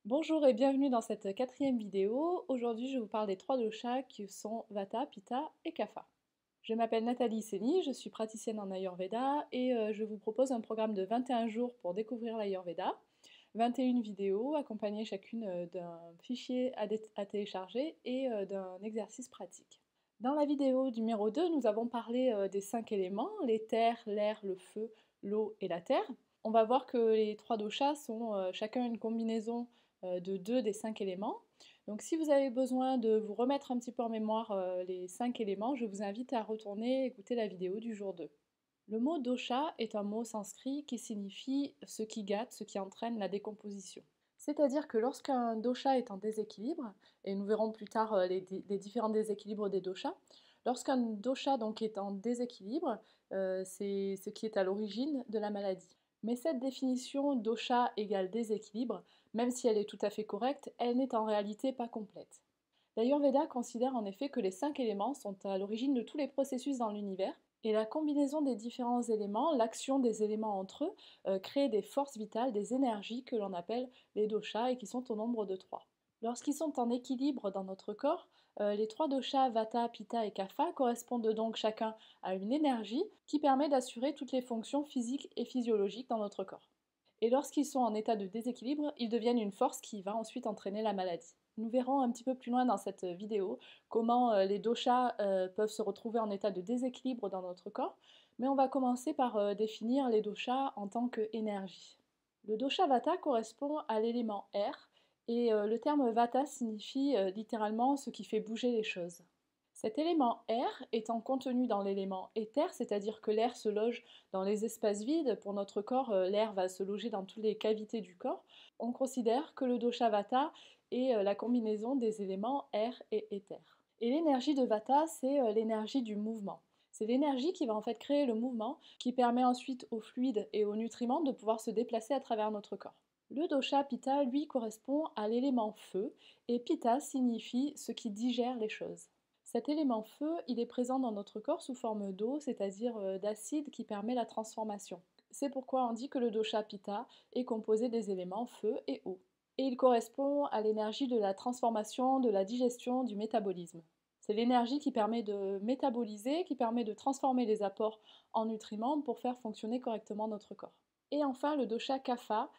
Bonjour et bienvenue dans cette quatrième vidéo. Aujourd'hui, je vous parle des trois doshas qui sont Vata, Pitta et Kapha. Je m'appelle Nathalie Seni, je suis praticienne en Ayurveda et je vous propose un programme de 21 jours pour découvrir l'Ayurveda. 21 vidéos accompagnées chacune d'un fichier à télécharger et d'un exercice pratique. Dans la vidéo numéro 2, nous avons parlé des 5 éléments, les terres, l'air, le feu, l'eau et la terre. On va voir que les trois doshas sont chacun une combinaison de 2 des 5 éléments. Donc si vous avez besoin de vous remettre un petit peu en mémoire les 5 éléments, je vous invite à retourner écouter la vidéo du jour 2. Le mot dosha est un mot sanskrit qui signifie ce qui gâte, ce qui entraîne la décomposition. C'est-à-dire que lorsqu'un dosha est en déséquilibre, et nous verrons plus tard les différents déséquilibres des doshas, lorsqu'un dosha donc est en déséquilibre, c'est ce qui est à l'origine de la maladie. Mais cette définition dosha égale déséquilibre, même si elle est tout à fait correcte, elle n'est en réalité pas complète. L'Ayurveda considère en effet que les 5 éléments sont à l'origine de tous les processus dans l'univers, et la combinaison des différents éléments, l'action des éléments entre eux, crée des forces vitales, des énergies que l'on appelle les doshas et qui sont au nombre de 3. Lorsqu'ils sont en équilibre dans notre corps, les trois doshas Vata, Pitta et Kapha correspondent donc chacun à une énergie qui permet d'assurer toutes les fonctions physiques et physiologiques dans notre corps. Et lorsqu'ils sont en état de déséquilibre, ils deviennent une force qui va ensuite entraîner la maladie. Nous verrons un petit peu plus loin dans cette vidéo comment les doshas peuvent se retrouver en état de déséquilibre dans notre corps, mais on va commencer par définir les doshas en tant qu'énergie. Le dosha Vata correspond à l'élément air, et le terme Vata signifie littéralement ce qui fait bouger les choses. Cet élément air étant contenu dans l'élément éther, c'est-à-dire que l'air se loge dans les espaces vides, pour notre corps, l'air va se loger dans toutes les cavités du corps, on considère que le dosha Vata est la combinaison des éléments air et éther. Et l'énergie de Vata, c'est l'énergie du mouvement. C'est l'énergie qui va en fait créer le mouvement, qui permet ensuite aux fluides et aux nutriments de pouvoir se déplacer à travers notre corps. Le dosha Pitta, lui, correspond à l'élément feu, et Pitta signifie ce qui digère les choses. Cet élément feu, il est présent dans notre corps sous forme d'eau, c'est-à-dire d'acide qui permet la transformation. C'est pourquoi on dit que le dosha Pitta est composé des éléments feu et eau. Et il correspond à l'énergie de la transformation, de la digestion, du métabolisme. C'est l'énergie qui permet de métaboliser, qui permet de transformer les apports en nutriments pour faire fonctionner correctement notre corps. Et enfin, le dosha Kapha,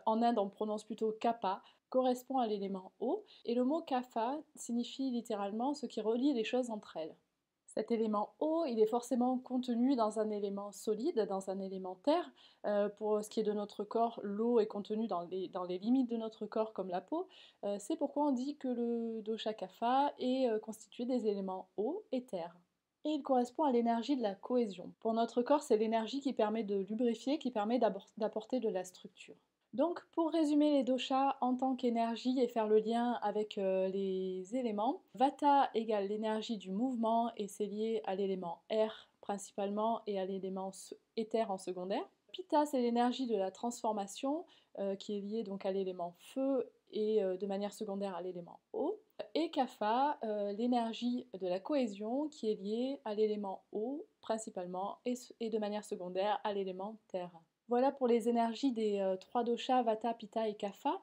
en Inde on prononce plutôt Kapha, correspond à l'élément eau, et le mot kapha signifie littéralement ce qui relie les choses entre elles. Cet élément eau, il est forcément contenu dans un élément solide, dans un élément terre. Pour ce qui est de notre corps, l'eau est contenue dans les limites de notre corps comme la peau. C'est pourquoi on dit que le dosha kapha est constitué des éléments eau et terre. Et il correspond à l'énergie de la cohésion. Pour notre corps, c'est l'énergie qui permet de lubrifier, qui permet d'apporter de la structure. Donc, pour résumer les doshas en tant qu'énergie et faire le lien avec les éléments, Vata égale l'énergie du mouvement et c'est lié à l'élément air principalement et à l'élément éther en secondaire. Pitta, c'est l'énergie de la transformation qui est liée donc à l'élément feu et de manière secondaire à l'élément eau. Et Kapha, l'énergie de la cohésion qui est liée à l'élément eau principalement et de manière secondaire à l'élément terre. Voilà pour les énergies des trois doshas, Vata, Pitta et Kapha.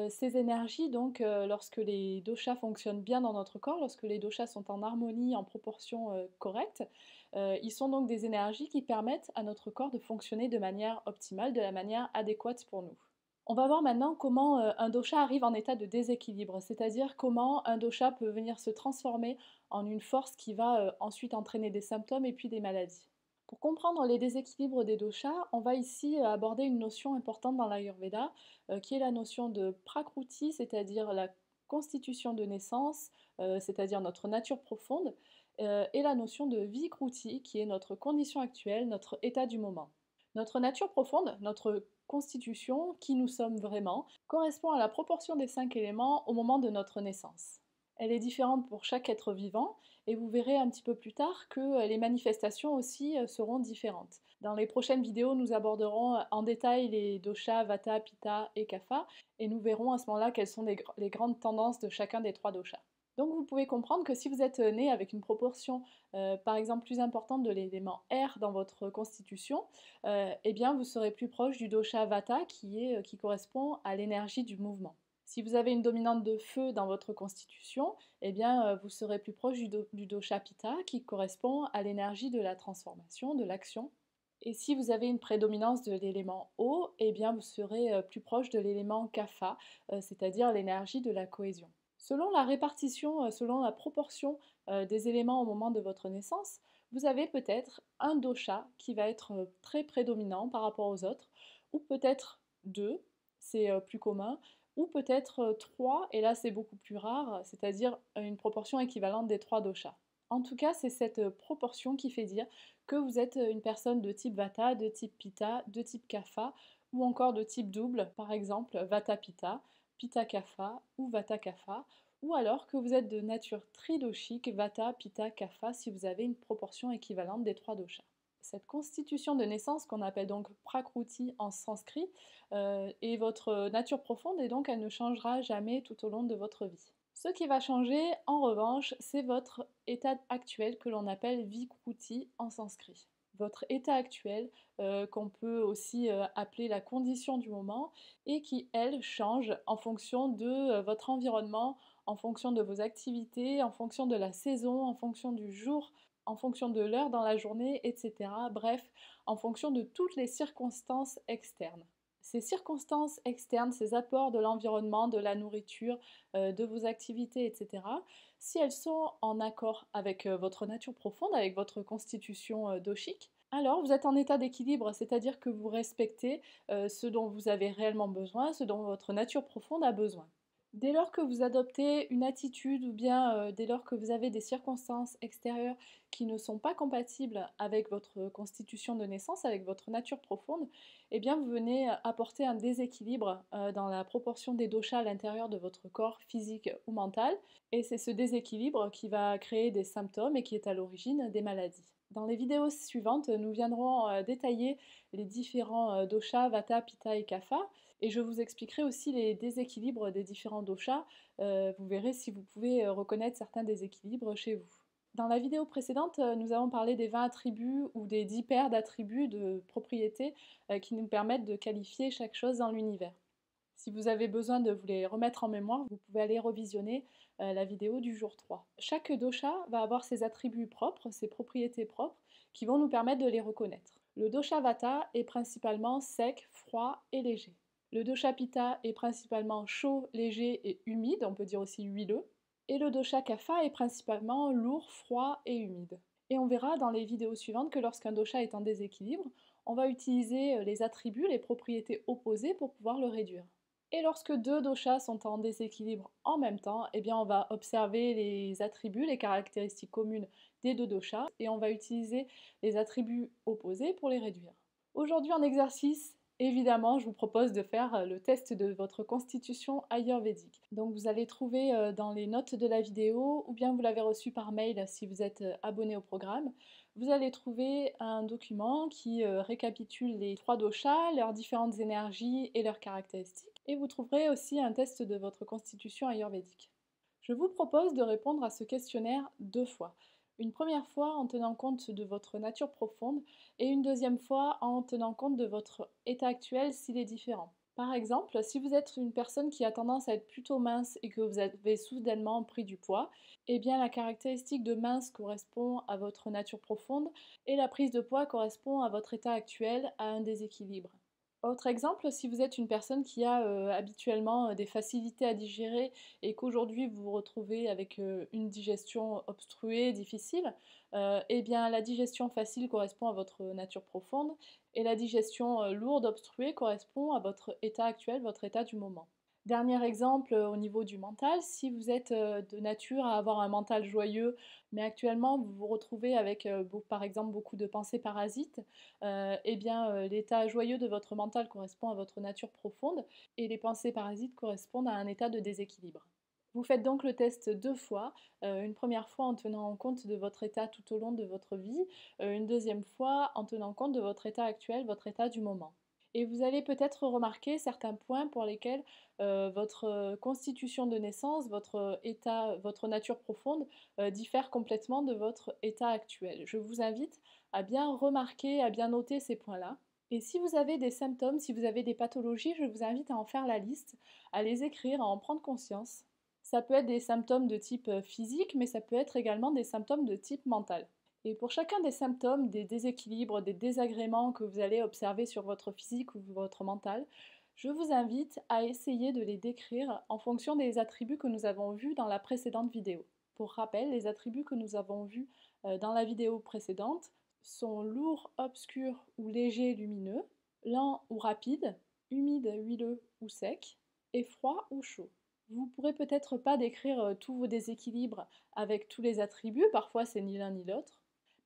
Ces énergies, donc, lorsque les doshas fonctionnent bien dans notre corps, lorsque les doshas sont en harmonie, en proportion correcte, ils sont donc des énergies qui permettent à notre corps de fonctionner de manière optimale, de la manière adéquate pour nous. On va voir maintenant comment un dosha arrive en état de déséquilibre, c'est-à-dire comment un dosha peut venir se transformer en une force qui va ensuite entraîner des symptômes et puis des maladies. Pour comprendre les déséquilibres des doshas, on va ici aborder une notion importante dans l'Ayurveda, qui est la notion de prakruti, c'est-à-dire la constitution de naissance, c'est-à-dire notre nature profonde, et la notion de vikruti, qui est notre condition actuelle, notre état du moment. Notre nature profonde, notre constitution, qui nous sommes vraiment, correspond à la proportion des 5 éléments au moment de notre naissance. Elle est différente pour chaque être vivant et vous verrez un petit peu plus tard que les manifestations aussi seront différentes. Dans les prochaines vidéos, nous aborderons en détail les doshas, Vata, Pitta et Kapha et nous verrons à ce moment-là quelles sont les grandes tendances de chacun des trois doshas. Donc vous pouvez comprendre que si vous êtes né avec une proportion par exemple plus importante de l'élément air dans votre constitution, eh bien vous serez plus proche du dosha Vata qui correspond à l'énergie du mouvement. Si vous avez une dominante de feu dans votre constitution, eh bien, vous serez plus proche du dosha pitta qui correspond à l'énergie de la transformation, de l'action. Et si vous avez une prédominance de l'élément eau, eh bien, vous serez plus proche de l'élément kapha, c'est-à-dire l'énergie de la cohésion. Selon la répartition, selon la proportion des éléments au moment de votre naissance, vous avez peut-être un dosha qui va être très prédominant par rapport aux autres, ou peut-être deux, c'est plus commun, ou peut-être 3, et là c'est beaucoup plus rare, c'est-à-dire une proportion équivalente des trois doshas. En tout cas, c'est cette proportion qui fait dire que vous êtes une personne de type Vata, de type Pitta, de type Kapha, ou encore de type double, par exemple Vata Pitta, Pitta Kapha ou Vata Kapha, ou alors que vous êtes de nature tridoshique, Vata, Pitta, Kapha, si vous avez une proportion équivalente des trois doshas. Cette constitution de naissance, qu'on appelle donc Prakruti en sanskrit, est votre nature profonde et donc elle ne changera jamais tout au long de votre vie. Ce qui va changer, en revanche, c'est votre état actuel que l'on appelle Vikruti en sanskrit. Votre état actuel, qu'on peut aussi appeler la condition du moment, et qui, elle, change en fonction de votre environnement, en fonction de vos activités, en fonction de la saison, en fonction du jour, en fonction de l'heure dans la journée, etc. Bref, en fonction de toutes les circonstances externes. Ces circonstances externes, ces apports de l'environnement, de la nourriture, de vos activités, etc., si elles sont en accord avec votre nature profonde, avec votre constitution doshique, alors vous êtes en état d'équilibre, c'est-à-dire que vous respectez ce dont vous avez réellement besoin, ce dont votre nature profonde a besoin. Dès lors que vous adoptez une attitude ou bien dès lors que vous avez des circonstances extérieures qui ne sont pas compatibles avec votre constitution de naissance, avec votre nature profonde, eh bien vous venez apporter un déséquilibre dans la proportion des doshas à l'intérieur de votre corps physique ou mental, et c'est ce déséquilibre qui va créer des symptômes et qui est à l'origine des maladies. Dans les vidéos suivantes, nous viendrons détailler les différents doshas, vata, pitta et kapha, et je vous expliquerai aussi les déséquilibres des différents doshas. Vous verrez si vous pouvez reconnaître certains déséquilibres chez vous. Dans la vidéo précédente, nous avons parlé des 20 attributs ou des 10 paires d'attributs de propriétés qui nous permettent de qualifier chaque chose dans l'univers. Si vous avez besoin de vous les remettre en mémoire, vous pouvez aller revisionner la vidéo du jour 3. Chaque dosha va avoir ses attributs propres, ses propriétés propres, qui vont nous permettre de les reconnaître. Le dosha vata est principalement sec, froid et léger. Le dosha pitta est principalement chaud, léger et humide, on peut dire aussi huileux. Et le dosha kapha est principalement lourd, froid et humide. Et on verra dans les vidéos suivantes que lorsqu'un dosha est en déséquilibre, on va utiliser les attributs, les propriétés opposées pour pouvoir le réduire. Et lorsque deux doshas sont en déséquilibre en même temps, eh bien on va observer les attributs, les caractéristiques communes des deux doshas, et on va utiliser les attributs opposés pour les réduire. Aujourd'hui en exercice, évidemment, je vous propose de faire le test de votre constitution ayurvédique. Donc vous allez trouver dans les notes de la vidéo, ou bien vous l'avez reçu par mail si vous êtes abonné au programme, vous allez trouver un document qui récapitule les trois doshas, leurs différentes énergies et leurs caractéristiques. Et vous trouverez aussi un test de votre constitution ayurvédique. Je vous propose de répondre à ce questionnaire 2 fois. Une première fois en tenant compte de votre nature profonde et une deuxième fois en tenant compte de votre état actuel s'il est différent. Par exemple, si vous êtes une personne qui a tendance à être plutôt mince et que vous avez soudainement pris du poids, eh bien la caractéristique de mince correspond à votre nature profonde et la prise de poids correspond à votre état actuel, à un déséquilibre. Autre exemple, si vous êtes une personne qui a habituellement des facilités à digérer et qu'aujourd'hui vous vous retrouvez avec une digestion obstruée, difficile, eh bien la digestion facile correspond à votre nature profonde et la digestion lourde, obstruée correspond à votre état actuel, votre état du moment. Dernier exemple au niveau du mental, si vous êtes de nature à avoir un mental joyeux, mais actuellement vous vous retrouvez avec par exemple beaucoup de pensées parasites, eh bien l'état joyeux de votre mental correspond à votre nature profonde et les pensées parasites correspondent à un état de déséquilibre. Vous faites donc le test 2 fois, une première fois en tenant compte de votre état tout au long de votre vie, une deuxième fois en tenant compte de votre état actuel, votre état du moment. Et vous allez peut-être remarquer certains points pour lesquels votre constitution de naissance, votre état, votre nature profonde diffère complètement de votre état actuel. Je vous invite à bien remarquer, à bien noter ces points-là. Et si vous avez des symptômes, si vous avez des pathologies, je vous invite à en faire la liste, à les écrire, à en prendre conscience. Ça peut être des symptômes de type physique, mais ça peut être également des symptômes de type mental. Et pour chacun des symptômes, des déséquilibres, des désagréments que vous allez observer sur votre physique ou votre mental, je vous invite à essayer de les décrire en fonction des attributs que nous avons vus dans la précédente vidéo. Pour rappel, les attributs que nous avons vus dans la vidéo précédente sont lourd, obscur ou léger, lumineux, lent ou rapide, humide, huileux ou sec, et froid ou chaud. Vous ne pourrez peut-être pas décrire tous vos déséquilibres avec tous les attributs, parfois c'est ni l'un ni l'autre,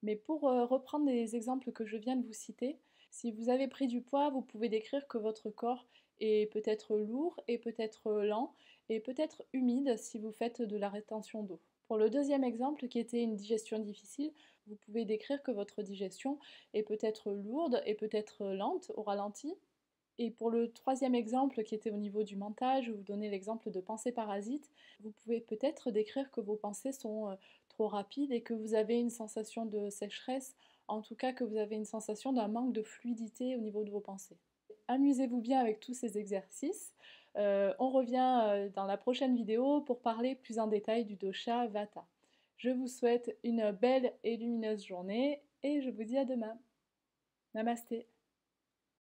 mais pour reprendre les exemples que je viens de vous citer, si vous avez pris du poids, vous pouvez décrire que votre corps est peut-être lourd et peut-être lent et peut-être humide si vous faites de la rétention d'eau. Pour le deuxième exemple, qui était une digestion difficile, vous pouvez décrire que votre digestion est peut-être lourde et peut-être lente au ralenti. Et pour le troisième exemple, qui était au niveau du mental, je vais vous donner l'exemple de pensées parasites. Vous pouvez peut-être décrire que vos pensées sont trop rapides et que vous avez une sensation de sécheresse, en tout cas que vous avez une sensation d'un manque de fluidité au niveau de vos pensées. Amusez-vous bien avec tous ces exercices. On revient dans la prochaine vidéo pour parler plus en détail du dosha Vata. Je vous souhaite une belle et lumineuse journée et je vous dis à demain. Namasté.